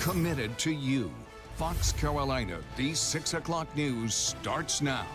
committed to you. Fox Carolina, the 6 o'clock news starts now.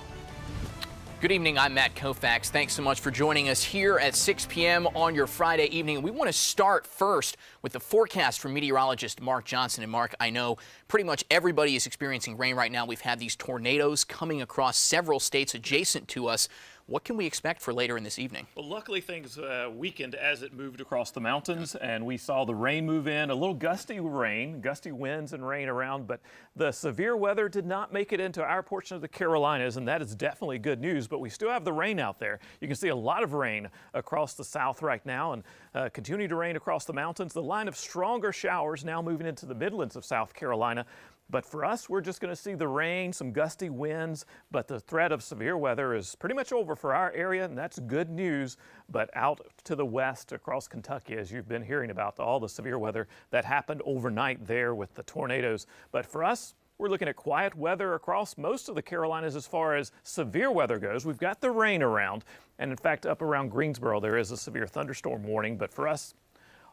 Good evening, I'm Matt Kaufax. Thanks so much for joining us here at 6 p.m. on your Friday evening. We want to start first with the forecast from meteorologist Mark Johnson. And Mark, I know pretty much everybody is experiencing rain right now. We've had these tornadoes coming across several states adjacent to us. What can we expect for later in this evening? Well, luckily things weakened as it moved across the mountains, and we saw the rain move in, a little gusty rain, gusty winds and rain around, but the severe weather did not make it into our portion of the Carolinas, and that is definitely good news, but we still have the rain out there. You can see a lot of rain across the south right now, and continuing to rain across the mountains. The line of stronger showers now moving into the Midlands of South Carolina. But for us, we're just going to see the rain, some gusty winds, but the threat of severe weather is pretty much over for our area, and that's good news. But out to the west across Kentucky, as you've been hearing about all the severe weather that happened overnight there with the tornadoes. But for us, we're looking at quiet weather across most of the Carolinas as far as severe weather goes. We've got the rain around, and in fact, up around Greensboro, there is a severe thunderstorm warning. But for us,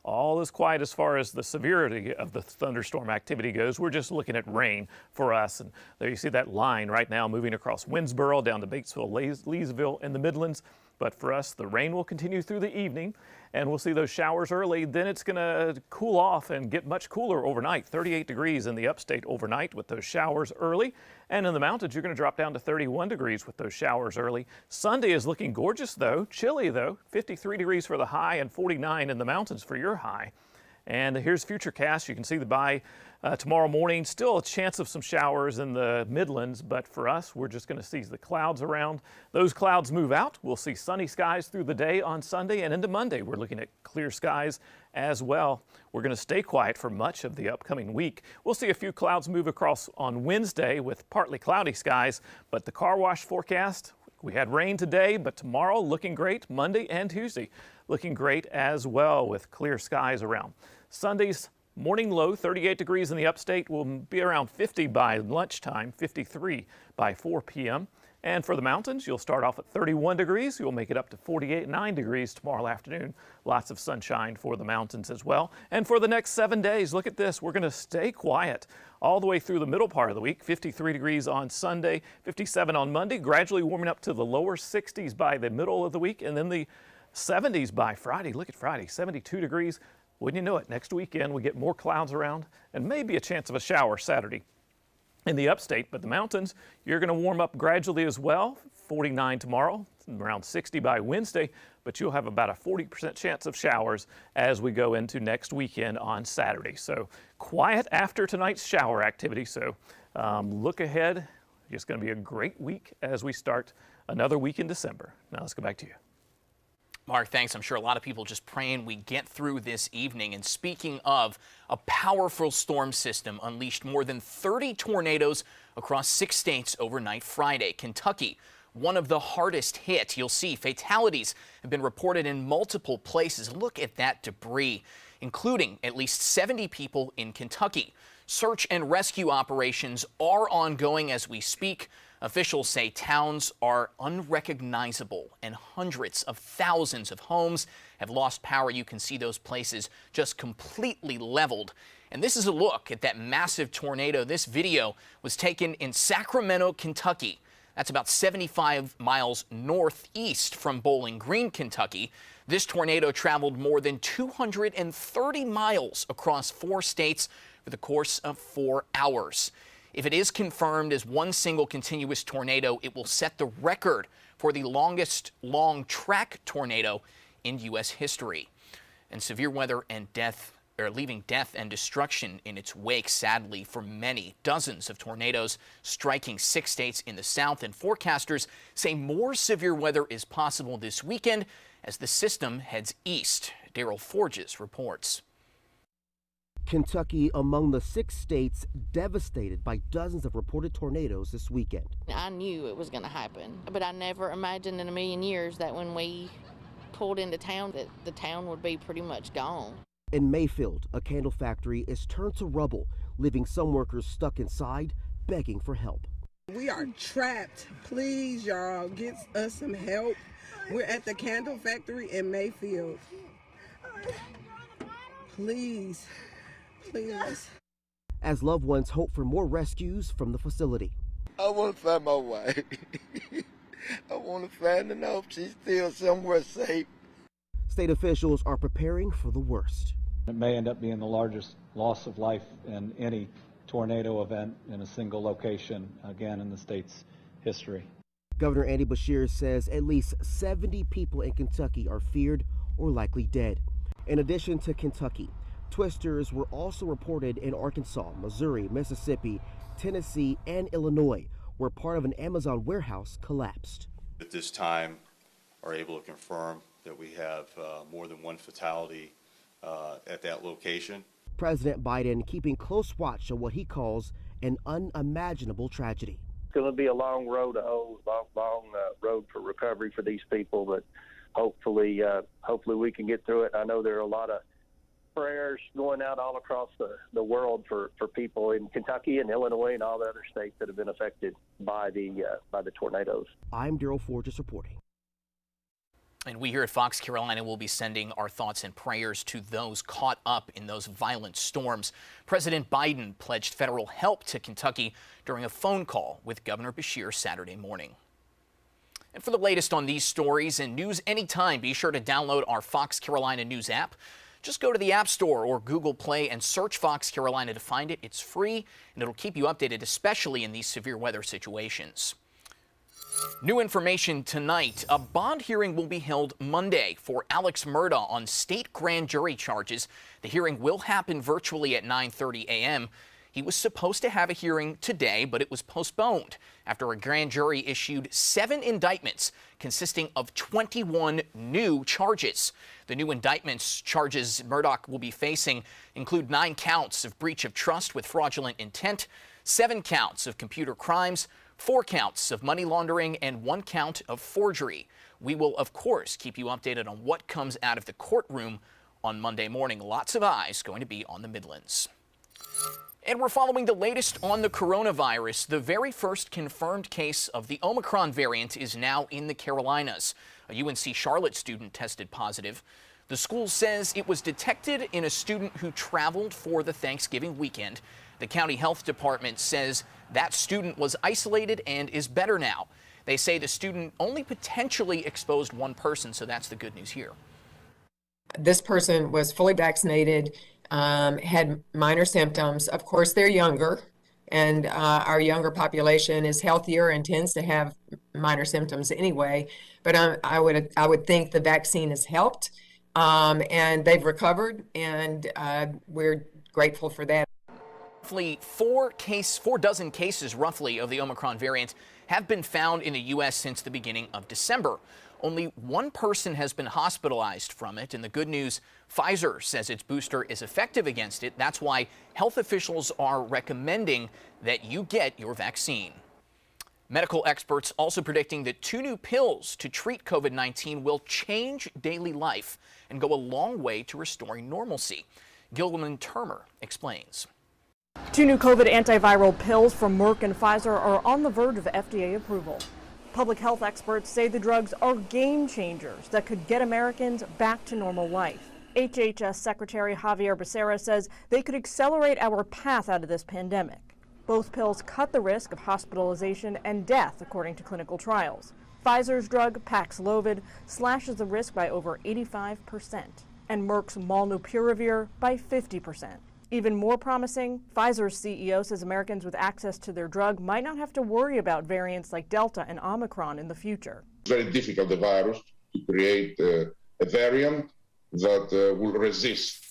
all is quiet as far as the severity of the thunderstorm activity goes. We're just looking at rain for us. And there you see that line right now moving across Winnsboro down to Batesville, Leesville in the Midlands. But for us, the rain will continue through the evening, and we'll see those showers early. Then it's going to cool off and get much cooler overnight. 38 degrees in the upstate overnight with those showers early. And in the mountains, you're going to drop down to 31 degrees with those showers early. Sunday is looking gorgeous, though. Chilly, though. 53 degrees for the high and 49 in the mountains for your high. And here's Futurecast. You can see the by tomorrow morning. Still a chance of some showers in the Midlands, but for us, we're just going to see the clouds around. Those clouds move out. We'll see sunny skies through the day on Sunday, and into Monday, we're looking at clear skies as well. We're going to stay quiet for much of the upcoming week. We'll see a few clouds move across on Wednesday with partly cloudy skies, but the car wash forecast, we had rain today, but tomorrow looking great. Monday and Tuesday looking great as well with clear skies around. Sunday's morning low, 38 degrees in the upstate, will be around 50 by lunchtime, 53 by 4 p.m. And for the mountains, you'll start off at 31 degrees. You'll make it up to 9 degrees tomorrow afternoon. Lots of sunshine for the mountains as well. And for the next 7 days, look at this. We're going to stay quiet all the way through the middle part of the week. 53 degrees on Sunday, 57 on Monday, gradually warming up to the lower 60s by the middle of the week, and then the 70s by Friday. Look at Friday, 72 degrees. Wouldn't you know it, next weekend we get more clouds around and maybe a chance of a shower Saturday in the upstate. But the mountains, you're going to warm up gradually as well. 49 tomorrow, around 60 by Wednesday, but you'll have about a 40% chance of showers as we go into next weekend on Saturday. So quiet after tonight's shower activity. So look ahead. It's going to be a great week as we start another week in December. Now let's go back to you. Mark, thanks. I'm sure a lot of people just praying we get through this evening. And speaking of, a powerful storm system unleashed more than 30 tornadoes across 6 states overnight Friday. Kentucky, one of the hardest hit. You'll see fatalities have been reported in multiple places. Look at that debris, including at least 70 people in Kentucky. Search and rescue operations are ongoing as we speak. Officials say towns are unrecognizable and hundreds of thousands of homes have lost power. You can see those places just completely leveled. And this is a look at that massive tornado. This video was taken in Sacramento, Kentucky. That's about 75 miles northeast from Bowling Green, Kentucky. This tornado traveled more than 230 miles across 4 states for the course of 4 hours. If it is confirmed as one single continuous tornado, it will set the record for the longest long-track tornado in U.S. history. And severe weather and death are leaving death and destruction in its wake, sadly, for many. Dozens of tornadoes striking 6 states in the south, and forecasters say more severe weather is possible this weekend as the system heads east. Daryl Forges reports. Kentucky among the 6 states devastated by dozens of reported tornadoes this weekend. I knew it was going to happen, but I never imagined in a million years that when we pulled into town that the town would be pretty much gone. In Mayfield, a candle factory is turned to rubble, leaving some workers stuck inside, begging for help. We are trapped. Please, y'all, get us some help. We're at the candle factory in Mayfield. Please. Please. as loved ones hope for more rescues from the facility. I want to find my wife. I want to find her and hope she's still somewhere safe. State officials are preparing for the worst. It may end up being the largest loss of life in any tornado event in a single location, again, in the state's history. Governor Andy Beshear says at least 70 people in Kentucky are feared or likely dead. In addition to Kentucky, twisters were also reported in Arkansas, Missouri, Mississippi, Tennessee, and Illinois, where part of an Amazon warehouse collapsed. At this time, are able to confirm that we have more than one fatality at that location. President Biden keeping close watch on what he calls an unimaginable tragedy. It's going to be a long road to hoe, long road for recovery for these people, but hopefully we can get through it. I know there are a lot of prayers going out all across the world for people in Kentucky and Illinois and all the other states that have been affected by the tornadoes. I'm Daryl Forges reporting. And we here at Fox Carolina will be sending our thoughts and prayers to those caught up in those violent storms. President Biden pledged federal help to Kentucky during a phone call with Governor Beshear Saturday morning. And for the latest on these stories and news anytime, be sure to download our Fox Carolina News app. Just go to the App Store or Google Play and search Fox Carolina to find it. It's free, and it'll keep you updated, especially in these severe weather situations. New information tonight. A bond hearing will be held Monday for Alex Murdaugh on state grand jury charges. The hearing will happen virtually at 9:30 a.m. He was supposed to have a hearing today, but it was postponed after a grand jury issued 7 indictments consisting of 21 new charges. The new indictments charges Murdaugh will be facing include 9 counts of breach of trust with fraudulent intent, 7 counts of computer crimes, 4 counts of money laundering, and 1 count of forgery. We will, of course, keep you updated on what comes out of the courtroom on Monday morning. Lots of eyes going to be on the Midlands. And we're following the latest on the coronavirus. The very first confirmed case of the Omicron variant is now in the Carolinas. A UNC Charlotte student tested positive. The school says it was detected in a student who traveled for the Thanksgiving weekend. The county health department says that student was isolated and is better now. They say the student only potentially exposed 1 person, so that's the good news here. This person was fully vaccinated, had minor symptoms. Of course, they're younger, and our younger population is healthier and tends to have minor symptoms anyway. But I would think the vaccine has helped, and they've recovered, and we're grateful for that. Roughly 4 dozen cases roughly of the Omicron variant have been found in the U.S. since the beginning of December. Only 1 person has been hospitalized from it, and the good news, Pfizer says its booster is effective against it. That's why health officials are recommending that you get your vaccine. Medical experts also predicting that 2 new pills to treat COVID-19 will change daily life and go a long way to restoring normalcy. Gillian Termer explains. 2 new COVID antiviral pills from Merck and Pfizer are on the verge of FDA approval. Public health experts say the drugs are game changers that could get Americans back to normal life. HHS Secretary Javier Becerra says they could accelerate our path out of this pandemic. Both pills cut the risk of hospitalization and death, according to clinical trials. Pfizer's drug Paxlovid slashes the risk by over 85%, and Merck's Molnupiravir by 50%. Even more promising, Pfizer's CEO says Americans with access to their drug might not have to worry about variants like Delta and Omicron in the future. It's very difficult, the virus, to create a variant that will resist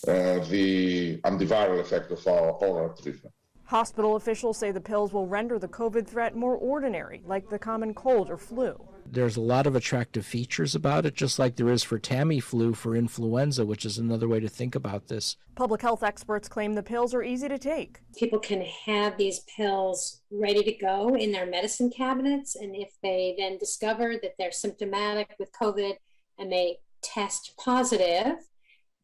the antiviral effect of our oral treatment. Hospital officials say the pills will render the COVID threat more ordinary, like the common cold or flu. There's a lot of attractive features about it, just like there is for Tamiflu for influenza, which is another way to think about this. Public health experts claim the pills are easy to take. People can have these pills ready to go in their medicine cabinets, and if they then discover that they're symptomatic with COVID and they test positive,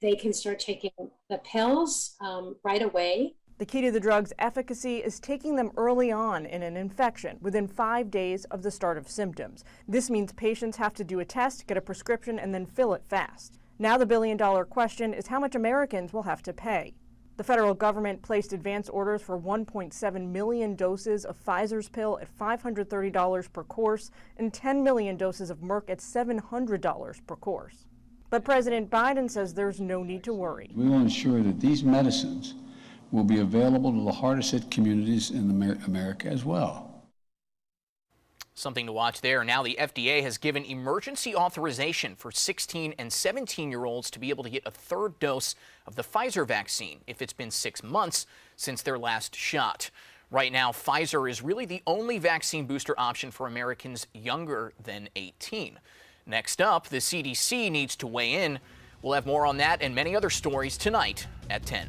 they can start taking the pills right away. The key to the drug's efficacy is taking them early on in an infection, within 5 days of the start of symptoms. This means patients have to do a test, get a prescription, and then fill it fast. Now the billion-dollar question is how much Americans will have to pay. The federal government placed advance orders for 1.7 million doses of Pfizer's pill at $530 per course and 10 million doses of Merck at $700 per course. But President Biden says there's no need to worry. We will ensure that these medicines will be available to the hardest hit communities in America as well. Something to watch there. Now the FDA has given emergency authorization for 16 and 17-year-olds to be able to get a third dose of the Pfizer vaccine if it's been 6 months since their last shot. Right now, Pfizer is really the only vaccine booster option for Americans younger than 18. Next up, the CDC needs to weigh in. We'll have more on that and many other stories tonight at 10.